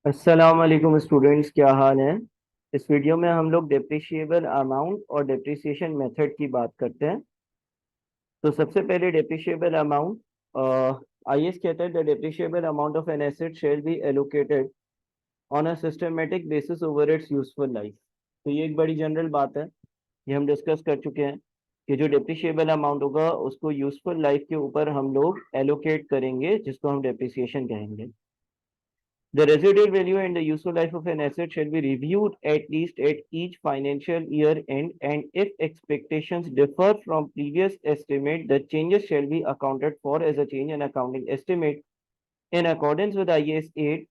अस्सलाम वालेकुम स्टूडेंट्स, क्या हाल है। इस वीडियो में हम लोग डेप्रिशिएबल अमाउंट और डेप्रिसिएशन मेथड की बात करते हैं। तो सबसे पहले डेप्रिशिएबल अमाउंट, आईएएस कहता है the depreciable amount of an asset shall be allocated on a systematic basis over it's useful life. तो ये एक बड़ी जनरल बात है, ये हम डिस्कस कर चुके हैं कि जो डेप्रिशिएबल अमाउंट होगा उसको यूजफुल लाइफ के ऊपर हम लोग एलोकेट करेंगे, जिसको हम डेप्रिसिएशन कहेंगे। The residual value and the useful life of an asset shall be reviewed at least at each financial year end, and if expectations differ from previous estimate, the changes shall be accounted for as a change in accounting estimate in accordance with IAS 8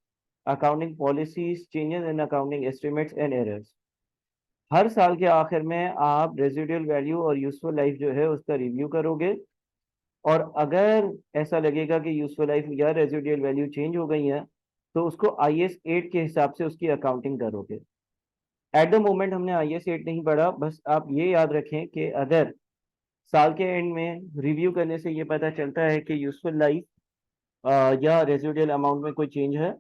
accounting policies, changes in accounting estimates and errors. हर साल के आखिर में आप residual value और useful life जो है उसका review करोगे, और अगर ऐसा लगेगा कि यूजफुल लाइफ या रेजिडुअल वैल्यू चेंज हो गई है तो उसको आईएस 8 के हिसाब से उसकी अकाउंटिंग करोगे। एट द मोमेंट हमने आईएस 8 नहीं पढ़ा, बस आप ये याद रखें कि अगर साल के एंड में रिव्यू करने से ये पता चलता है कि यूजफुल लाइफ या रेजिडुअल अमाउंट में कोई चेंज है,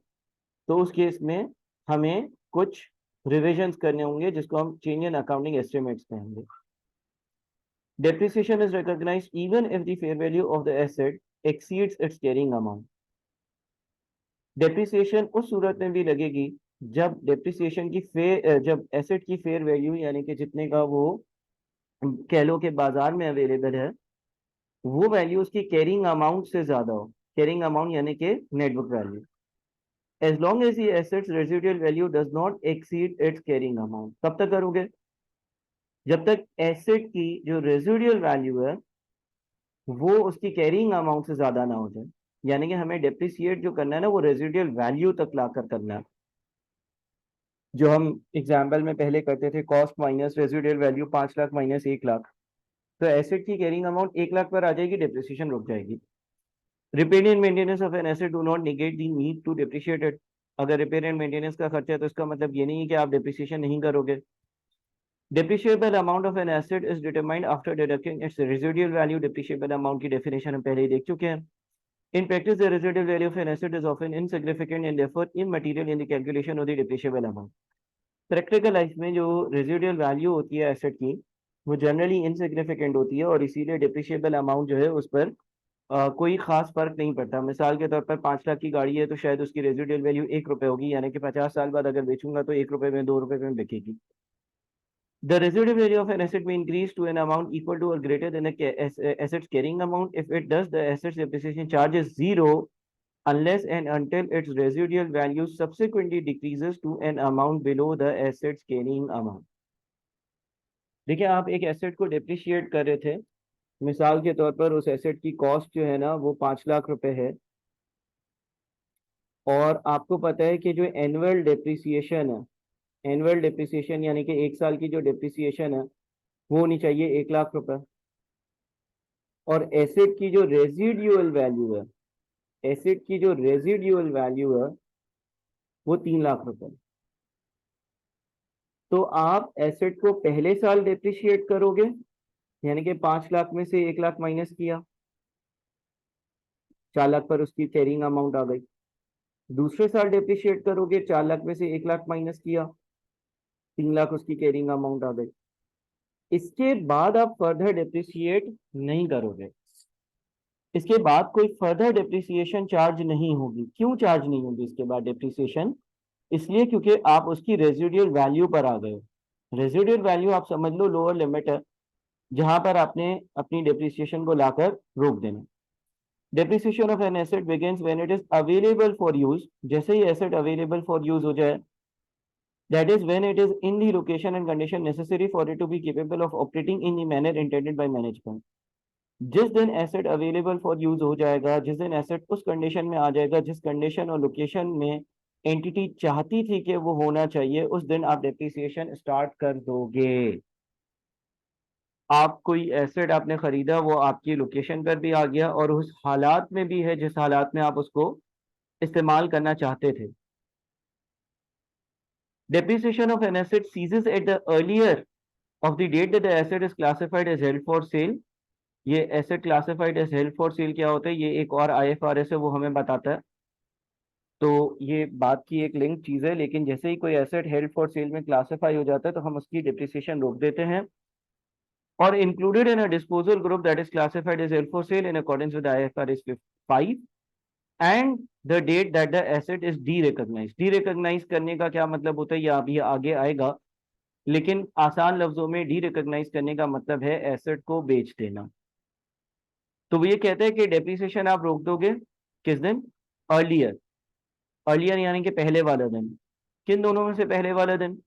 तो उस केस में हमें कुछ रिविजन्स करने होंगे, जिसको हम चेंज इन अकाउंटिंग एस्टिमेट्स कहेंगे। Depreciation is recognized even if the fair value of the asset exceeds its carrying amount. Depreciation उस सूरत में भी लगेगी जब डेप्रिसिएशन की जब एसेट की फेयर वैल्यू यानी कि जितने का वो कह लो कि बाजार में अवेलेबल है, वो वैल्यू उसकी कैरिंग अमाउंट से ज्यादा हो। कैरिंग अमाउंट यानी कि net book value. As long as the asset's residual value does not exceed its carrying amount. कब तक करोगे? जब तक एसेट की जो रेजिडुअल वैल्यू है वो उसकी कैरिंग अमाउंट से ज्यादा ना हो जाए। यानी कि हमें डेप्रिसिएट जो करना है ना, वो रेजिडुअल वैल्यू तक लाकर करना है। जो हम एग्जाम्पल में पहले करते थे, cost minus residual value 5 lakh minus 1 lakh, तो एसेट की कैरिंग अमाउंट 1 लाख पर आ जाएगी, डेप्रिसिएशन रुक जाएगी। Repair and maintenance of an asset do not negate the need to depreciate it. अगर रिपेयर एंड मेंटेनेंस का खर्चा है तो इसका मतलब ये नहीं है कि आप डेप्रिसिएशन नहीं करोगे। Depreciable amount of an asset is determined after deducting it's residual value. Depreciable amount की डेफिनेशन हम पहले ही देख चुके हैं। In practice, the residual value of an asset is often insignificant and therefore immaterial in the calculation of the depreciable amount. Practical life में जो residual value होती है एसेट की, वो जनरली इनसिग्निफिकेंट होती है, और इसीलिए डिप्रिशिएबल अमाउंट जो है उस पर कोई खास फर्क नहीं पड़ता। मिसाल के तौर पर 5 लाख की गाड़ी है तो शायद उसकी रेजिडुअल वैल्यू 1 रुपए होगी, यानी कि 50 साल बाद अगर बेचूंगा तो 1 रुपए में 2 रुपए में बिकेगी। The residual value of an asset may increase to an amount equal to or greater than the asset's carrying amount. If it does, the asset's depreciation charge is zero unless and until its residual value subsequently decreases to an amount below the asset's carrying amount. देखिए, आप एक asset को depreciate कर रहे थे। मिसाल के तौर पर उस एसेट की कॉस्ट जो है ना वो 5 लाख रुपए है, और आपको पता है कि जो एनुअल डिप्रिसिएशन है, एनुअल डिप्रिसिएशन यानी कि 1 साल की जो डिप्रिसिएशन है वो होनी चाहिए 1 लाख रुपए। और एसेट की जो रेजिडुअल वैल्यू है, एसेट की जो रेजिडुअल वैल्यू है वो 3 लाख रुपए। तो आप एसेट को पहले साल डेप्रिशिएट करोगे, यानी कि 5 लाख में से 1 लाख माइनस किया, 4 लाख पर उसकी कैरिंग अमाउंट आ गई। दूसरे साल डेप्रिशिएट करोगे, 4 लाख में से 1 लाख माइनस किया, 3 लाख उसकी कैरिंग अमाउंट आ गई। इसके बाद आप फर्दर डेप्रिशिएट नहीं करोगे, इसके बाद कोई फर्दर डेप्रिसिएशन चार्ज नहीं होगी। क्यों चार्ज नहीं होगी इसके बाद डेप्रिसिएशन? इसलिए क्योंकि आप उसकी रेजिडुअल वैल्यू पर आ गए हो। रेजिडुअल वैल्यू आप समझ लो लोअर लिमिट है, जहां पर आपने अपनी डेप्रिसिएशन को लाकर रोक देना। Depreciation of an asset begins when it is available for use. जैसे ही एसेट अवेलेबल फॉर यूज हो जाए, that is when it is in the location and condition necessary for it to be capable of operating in the manner intended by management. जिस दिन asset available for use हो जाएगा, जिस दिन asset उस condition में आ जाएगा जिस कंडीशन और लोकेशन में एंटिटी चाहती थी कि वो होना चाहिए, उस दिन आप डेप्रिसिएशन स्टार्ट कर दोगे। आप कोई एसेट आपने खरीदा, वो आपकी लोकेशन पर भी आ गया और उस हालात में भी है जिस हालात में आप उसको इस्तेमाल करना चाहते थे। Depreciation of an asset ceases at the earlier of the date that the asset is classified as held for sale. ये asset classified as held for sale क्या होता है, ये एक और आईएफआरएस है, वो हमें बताता है। तो ये बात की एक लिंक चीज है, लेकिन जैसे ही कोई एसेट हेल्ड फॉर सेल में क्लासिफाई हो जाता है तो हम उसकी डिप्रिसिएशन रोक देते हैं। और included in a disposal group that is classified as held for sale in accordance with IFRS 5 and the date that the asset is derecognise. Derecognise करने का क्या मतलब होता है, ये अभी आगे आएगा, लेकिन आसान लफ्जों में डी रिकॉग्नाइज करने का मतलब है एसेट को बेच देना। तो वो ये कहते हैं कि डेप्रिसिएशन आप रोक दोगे किस दिन? अर्लियर। अर्लियर यानी कि पहले वाला दिन। किन दोनों में से पहले वाला दिन?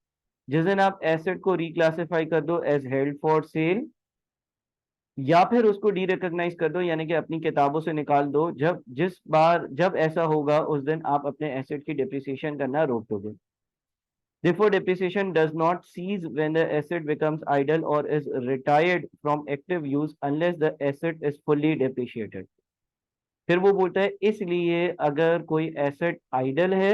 जिस दिन आप एसेट को रिक्लासिफाई कर दो एज हेल्ड फॉर सेल, या फिर उसको डी रिकॉग्नाइज कर दो यानी कि अपनी किताबों से निकाल दो। जब ऐसा होगा उस दिन आप अपने एसेट की डिप्रिसिएशन करना रोक दोगे। Therefore, depreciation does not cease when the asset becomes idle or is retired from active use unless the asset is fully depreciated. फिर वो बोलता है इसलिए अगर कोई एसेट आइडल है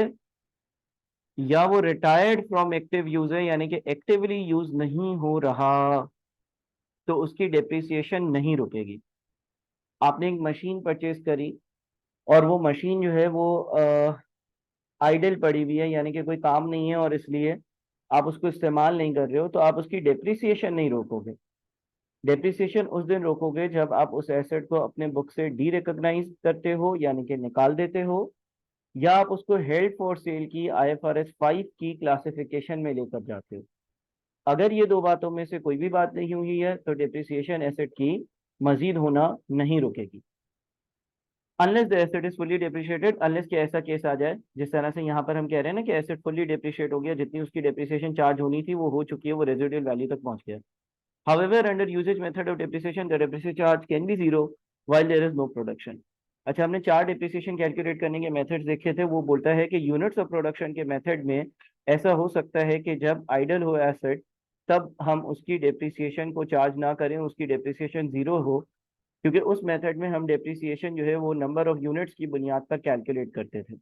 या वो रिटायर्ड फ्रॉम एक्टिव यूज है यानी कि एक्टिवली यूज नहीं हो रहा, तो उसकी डेप्रिसिएशन नहीं रुकेगी। आपने एक मशीन परचेज करी और वो मशीन जो है वो आइडल पड़ी हुई है यानी कि कोई काम नहीं है और इसलिए आप उसको इस्तेमाल नहीं कर रहे हो, तो आप उसकी डेप्रिसिएशन नहीं रोकोगे। डेप्रिसिएशन उस दिन रोकोगे जब आप उस एसेट को अपने बुक से डी रिकॉग्नाइज करते हो यानी कि निकाल देते हो, या आप उसको हेल्ड फॉर सेल की IFRS 5 की क्लासिफिकेशन में लेकर जाते हो। अगर ये दो बातों में से कोई भी बात नहीं हुई है तो डेप्रिसिएशन एसेट की मजीद होना नहीं रुकेगी। Unless the asset is fully depreciated, unless कि ऐसा केस आ जाए जिस तरह से यहाँ पर हम कह रहे हैं ना कि एसेट फुल्ली डेप्रिशिएट हो गया, जितनी उसकी डेप्रिसिएशन चार्ज होनी थी वो हो चुकी है, वो रेजिडुअल वैल्यू तक पहुंच गया। However, under usage method of depreciation, the depreciation charge can be zero while there is no production. अच्छा, हमने चार डिप्रिसिएशन कैलकुलेट करने के मेथड्स देखे थे। वो बोलता है कि यूनिट्स ऑफ प्रोडक्शन के मेथड में ऐसा हो सकता है कि जब आइडल हो एसेट तब हम उसकी डेप्रिसिएशन को चार्ज ना करें, उसकी डेप्रिसिएशन जीरो हो, क्योंकि उस मेथड में हम डेप्रिसिएशन जो है वो नंबर ऑफ यूनिट्स की बुनियाद पर कैलकुलेट करते थे।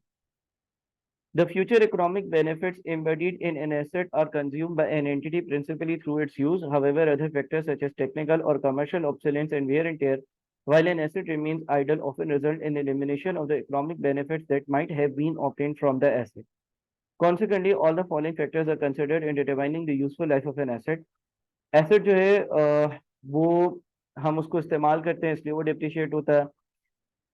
The future economic benefits embedded in an asset are consumed by an entity principally through its use. However, other factors such as technical or commercial obsolescence and wear and tear, while an asset remains idle, often result in elimination of the economic benefits that might have been obtained from the asset. Consequently, all the following factors are considered in determining the useful life of an asset. Asset जो है वो हम उसको इस्तेमाल करते हैं इसलिए वो डिप्रिशिएट होता है,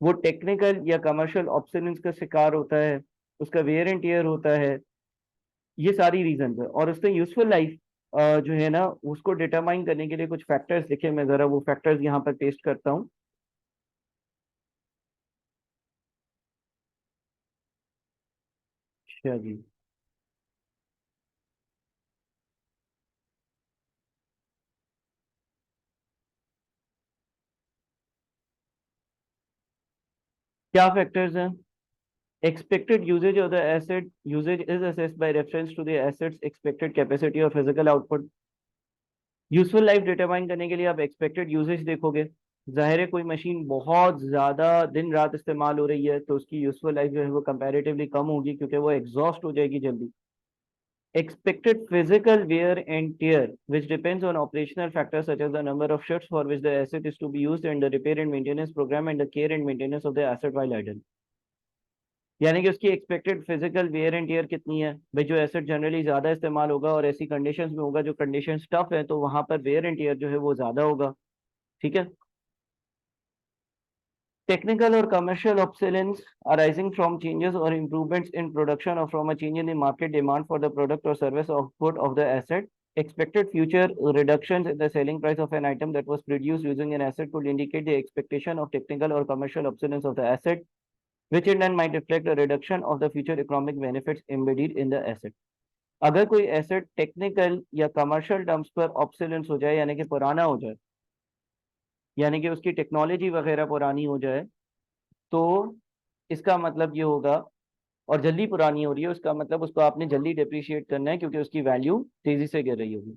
वो टेक्निकल या कमर्शियल ऑब्सोलेंस का शिकार होता है, उसका वेयर एंड टियर होता है। ये सारी रीजन है। और उसमें यूजफुल लाइफ जो है ना उसको डिटरमाइन करने के लिए कुछ फैक्टर्स लिखे, मैं जरा वो फैक्टर्स यहाँ पर पेस्ट करता हूँ। अच्छा जी, क्या फैक्टर्स हैं? Expected usage of the asset, usage is assessed by reference to the asset's expected capacity और physical output. Useful life determine करने के लिए आप एक्सपेक्टेड यूजेज देखोगे। जाहिर है कोई मशीन बहुत ज्यादा दिन रात इस्तेमाल हो रही है तो उसकी यूजफुल लाइफ जो है वो कंपैरेटिवली कम होगी क्योंकि वो एग्जॉस्ट हो जाएगी जल्दी। Expected physical wear and tear, which depends on operational factors such as the number of shifts for which the asset is to be used and the repair and maintenance program and the care and maintenance of the asset while idle। यानी कि उसकी expected physical wear and tear कितनी है भाई। जो asset generally ज्यादा इस्तेमाल होगा और ऐसी कंडीशंस में होगा जो कंडीशन टफ है तो वहां पर वेयर एंड टीयर जो है वो ज्यादा होगा। ठीक है। Technical or commercial obsolescence arising from changes or improvements in production or from a change in the market demand for the product or service output of the asset. Expected future reductions in the selling price of an item that was produced using an asset could indicate the expectation of technical or commercial obsolescence of the asset, which in turn might reflect a reduction of the future economic benefits embedded in the asset। अगर कोई asset technical या commercial terms पर obsolescence हो जाए यानी कि पुराना हो जाए, यानी कि उसकी टेक्नोलॉजी वगैरह पुरानी हो जाए, तो इसका मतलब ये होगा, और जल्दी पुरानी हो रही है उसका मतलब उसको आपने जल्दी डिप्रिशिएट करना है क्योंकि उसकी वैल्यू तेजी से गिर रही होगी।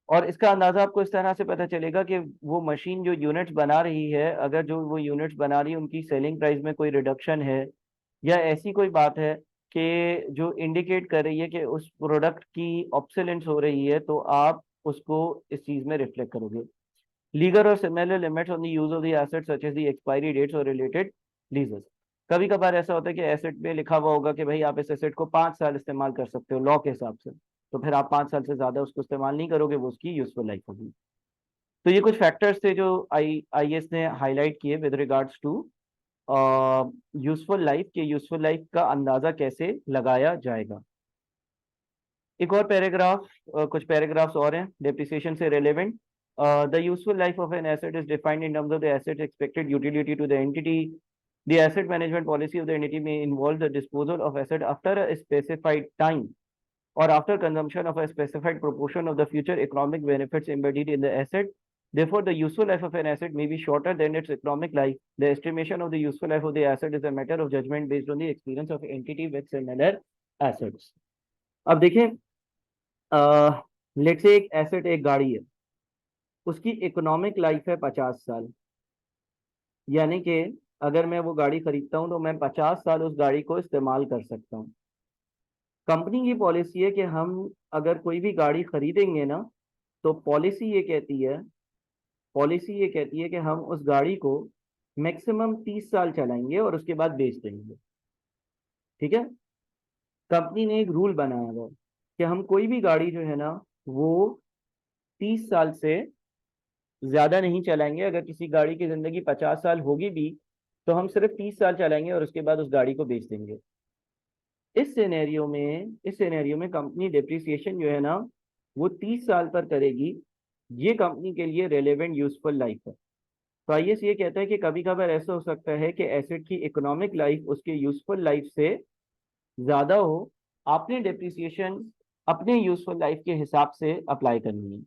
और इसका अंदाजा आपको इस तरह से पता चलेगा कि वो मशीन जो यूनिट्स बना रही है, अगर जो वो यूनिट्स बना रही है उनकी सेलिंग प्राइस में कोई रिडक्शन है या ऐसी कोई बात है कि जो इंडिकेट कर रही है कि उस प्रोडक्ट की ऑब्सोलेंस हो रही है, तो आप उसको इस चीज में रिफ्लेक्ट करोगे। लीगल और similar limits on the use of the asset such as the expiry dates और रिलेटेड लीजेस। कभी कभार ऐसा होता है कि एसेट में लिखा हुआ होगा कि भाई आप इस एसेट को 5 साल इस्तेमाल कर सकते हो लॉ के हिसाब से, तो फिर आप 5 साल से ज्यादा उसको इस्तेमाल नहीं करोगे, वो उसकी यूजफुल लाइफ होगी। तो ये कुछ फैक्टर्स थे जो आईएएस ने हाईलाइट किए with regards to useful life, के यूजफुल लाइफ का अंदाजा कैसे लगाया जाएगा। एक और पैराग्राफ, कुछ पैराग्राफ्स और हैं डेप्रिसिएशन से relevant. The useful life of an asset is defined in terms of the asset expected utility to the entity. The asset management policy of the entity may involve the disposal of asset after a specified time or after consumption of a specified proportion of the future economic benefits embedded in the asset. Therefore, the useful life of an asset may be shorter than its economic life. The estimation of the useful life of the asset is a matter of judgment based on the experience of entity with similar assets. अब देखें, let's say एक asset, एक गाड़ी है, उसकी economic life है 50 साल, यानी कि अगर मैं वो गाड़ी खरीदता हूं तो मैं 50 साल उस गाड़ी को इस्तेमाल कर सकता हूं। कंपनी की पॉलिसी है कि हम अगर कोई भी गाड़ी खरीदेंगे ना, तो पॉलिसी ये कहती है कि हम उस गाड़ी को मैक्सिमम 30 साल चलाएंगे और उसके बाद बेच देंगे। ठीक है, कंपनी ने एक रूल बनाया हुआ है कि हम कोई भी गाड़ी जो है ना वो 30 साल से ज्यादा नहीं चलाएंगे। अगर किसी गाड़ी की जिंदगी 50 साल होगी भी तो हम सिर्फ 30 साल चलाएंगे और उसके बाद उस गाड़ी को बेच देंगे। इस सिनेरियो में कंपनी डिप्रिसिएशन जो है ना वो 30 साल पर करेगी। ये कंपनी के लिए रेलेवेंट यूजफुल लाइफ है। तो आईएएस ये कहता है कि कभी कभार ऐसा हो सकता है कि एसेट की इकोनॉमिक लाइफ उसके यूजफुल लाइफ से ज्यादा हो। आपने डिप्रिसिएशन अपने यूजफुल लाइफ के हिसाब से अप्लाई करनी है।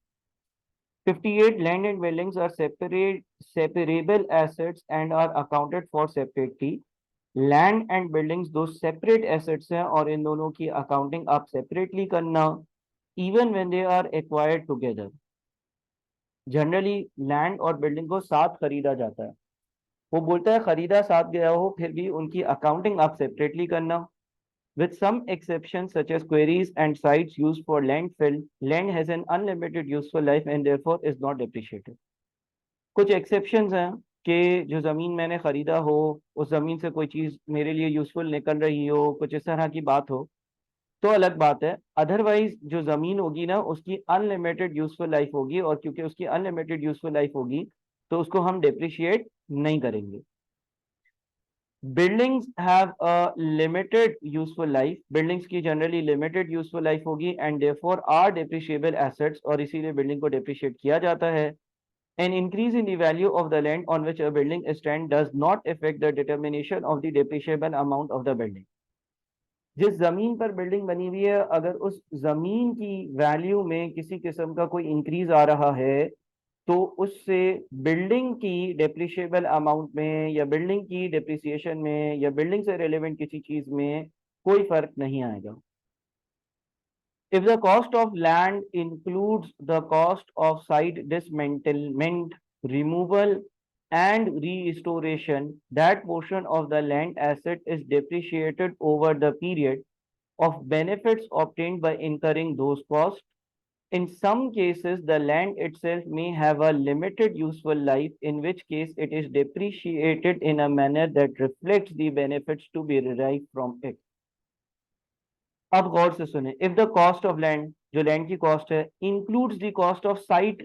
58 land and buildings are separable assets and are accounted for separately. Land and buildings दो सेपरेट एसेट्स हैं और इन दोनों की अकाउंटिंग आप सेपरेटली करना, even when they are acquired together. Generally land और बिल्डिंग को साथ खरीदा जाता है, वो बोलता है खरीदा साथ गया हो, फिर भी उनकी अकाउंटिंग आप सेपरेटली करना। With some exceptions such as quarries and sites used for landfill, land has an unlimited useful life and therefore is not depreciated. कुछ एक्सेप्शंस हैं कि जो ज़मीन मैंने ख़रीदा हो, उस ज़मीन से कोई चीज़ मेरे लिए यूज़फुल निकल रही हो, कुछ इस तरह की बात हो, तो अलग बात है। अदरवाइज जो ज़मीन होगी ना उसकी अनलिमिटेड यूज़फुल लाइफ होगी, और क्योंकि उसकी अनलिमिटेड यूज़फुल लाइफ होगी तो उसको हम डिप्रिशिएट नहीं करेंगे। Buildings have a limited useful life, buildings की जनरली लिमिटेड यूजफुल लाइफ होगी and therefore are depreciable assets, और इसीलिए बिल्डिंग को डेप्रिशिएट किया जाता है। An increase in the value of the land on which a building stands does not affect the determination of the depreciable amount of the building. जिस जमीन पर building बनी हुई है, अगर उस जमीन की वैल्यू में किसी किस्म का कोई इंक्रीज आ रहा है तो उससे बिल्डिंग की डेप्रिशिएबल अमाउंट में या बिल्डिंग की डेप्रिसिएशन में या बिल्डिंग से रिलेवेंट किसी चीज में कोई फर्क नहीं आएगा। If the cost of land includes the cost of site dismantlement, removal, and restoration, that portion of the land asset is depreciated over the period of benefits obtained by incurring those costs. In some cases, the land itself may have a limited useful life, in which case it is depreciated in a manner that reflects the benefits to be derived from it. अब गौर से सुने, if the cost of land, जो land की cost है, includes the cost of site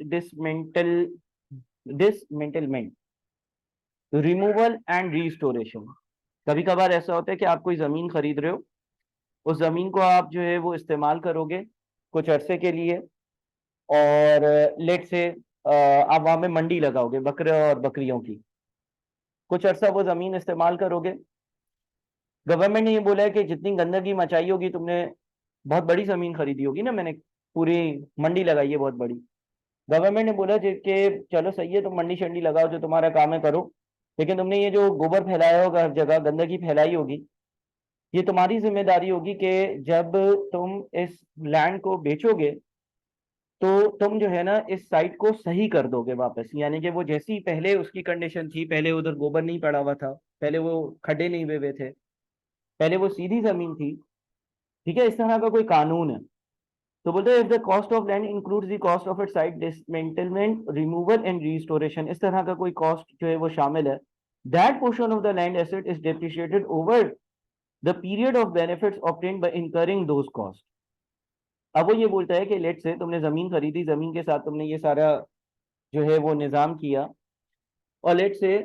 dismantlement, removal and restoration. कभी कभार ऐसा होता है कि आप कोई जमीन खरीद रहे हो, उस जमीन को आप जो है वो इस्तेमाल करोगे कुछ अरसे के लिए, और लेट से आप वहां में मंडी लगाओगे बकरे और बकरियों की, कुछ अरसा वो जमीन इस्तेमाल करोगे। गवर्नमेंट ने ये बोला है कि जितनी गंदगी मचाई होगी तुमने, बहुत बड़ी जमीन खरीदी होगी ना, मैंने पूरी मंडी लगाई है बहुत बड़ी, गवर्नमेंट ने बोला कि चलो सही है तुम मंडी शंडी लगाओ, जो तुम्हारा काम है करो, लेकिन तुमने ये जो गोबर फैलाया होगा, हर जगह गंदगी फैलाई होगी, ये तुम्हारी जिम्मेदारी होगी कि जब तुम इस लैंड को बेचोगे तो तुम जो है ना इस साइट को सही कर दोगे वापस, यानी कि वो जैसी पहले उसकी कंडीशन थी, पहले उधर गोबर नहीं पड़ा हुआ था, पहले वो खड्डे नहीं हुए हुए थे, पहले वो सीधी जमीन थी। ठीक है, इस तरह का कोई कानून है। तो बोलते हैं if the cost of land includes the cost of it site dismantlement, removal and restoration, इस तरह का कोई कॉस्ट जो है वो शामिल है That portion of the land asset is depreciated over the period of benefits obtained by incurring those costs. अब वो ये बोलता है कि लेट से तुमने जमीन खरीदी, जमीन के साथ तुमने ये सारा जो है वो निजाम किया, और लेट से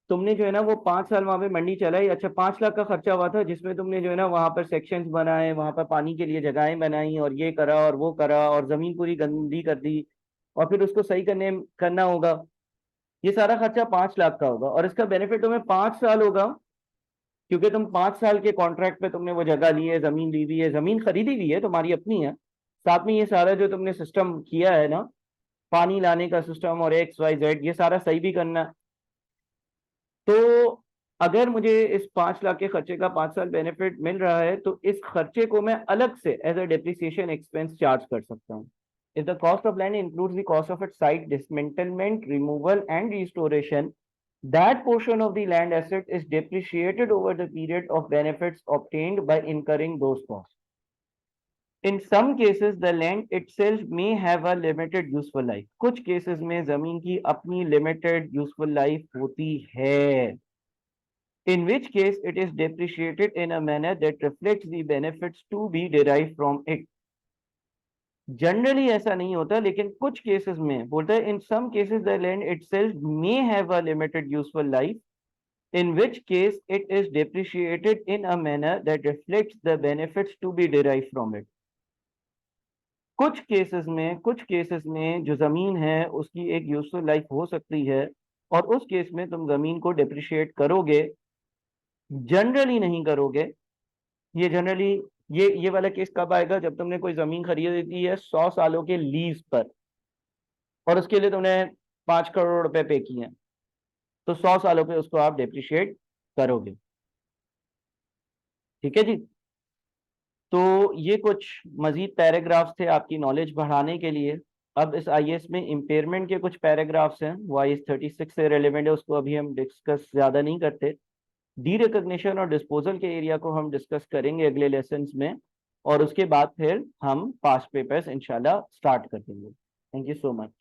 तुमने जो है ना वो 5 साल वहां पे मंडी चलाई, अच्छा 5 लाख का खर्चा हुआ था, जिसमें तुमने जो है ना वहां पर सेक्शंस बनाए, वहां पर पानी के लिए जगहें बनाई, और ये करा और वो करा, और जमीन पूरी गंदी कर दी, और फिर उसको सही करना होगा। ये सारा खर्चा 5 लाख का होगा, और इसका बेनिफिट तुम्हें 5 साल होगा, क्योंकि तुम 5 साल के कॉन्ट्रैक्ट पे तुमने वो जगह ली है, जमीन ली हुई है, जमीन खरीदी हुई है, तुम्हारी अपनी है, साथ में ये सारा जो तुमने सिस्टम किया है ना, पानी लाने का सिस्टम और XYZ, ये सारा सही भी करना है। तो अगर मुझे इस 5 लाख के खर्चे का 5 साल बेनिफिट मिल रहा है, तो इस खर्चे को मैं अलग से as a depreciation expense charge कर सकता हूँ। If the cost of land includes the cost of its site dismantlement, removal, and restoration, that portion of the land asset is depreciated over the period of benefits obtained by incurring those costs. In some cases, the land itself may have a limited useful life. कुछ cases में जमीन की अपनी limited useful life होती है, in which case it is depreciated in a manner that reflects the benefits to be derived from it. Generally ऐसा नहीं होता, लेकिन कुछ केसेस में बोलता है in some cases the land itself may have a limited useful life, in which case it is depreciated in a manner that reflects the benefits to be derived from it. कुछ cases में जो जमीन है उसकी एक useful life हो सकती है, और उस केस में तुम जमीन को डिप्रिशिएट करोगे, जनरली नहीं करोगे। ये जनरली ये वाला केस कब आएगा? जब तुमने कोई जमीन खरीदी है 100 सालों के लीज पर, और उसके लिए तुमने 5 करोड़ रुपए पे किए हैं, तो 100 सालों पे उसको आप डेप्रिशिएट करोगे। ठीक है जी। तो ये कुछ मजीद पैराग्राफ्स थे आपकी नॉलेज बढ़ाने के लिए। अब इस IAS में इम्पेयरमेंट के कुछ पैराग्राफ्स हैं, वो IAS 36 से रेलिवेंट है, उसको अभी हम डिस्कस ज्यादा नहीं करते। डी रिकॉग्निशन और डिस्पोजल के एरिया को हम डिस्कस करेंगे अगले लेसन्स में, और उसके बाद फिर हम पास्ट पेपर्स इंशाल्लाह स्टार्ट कर देंगे। Thank you so much.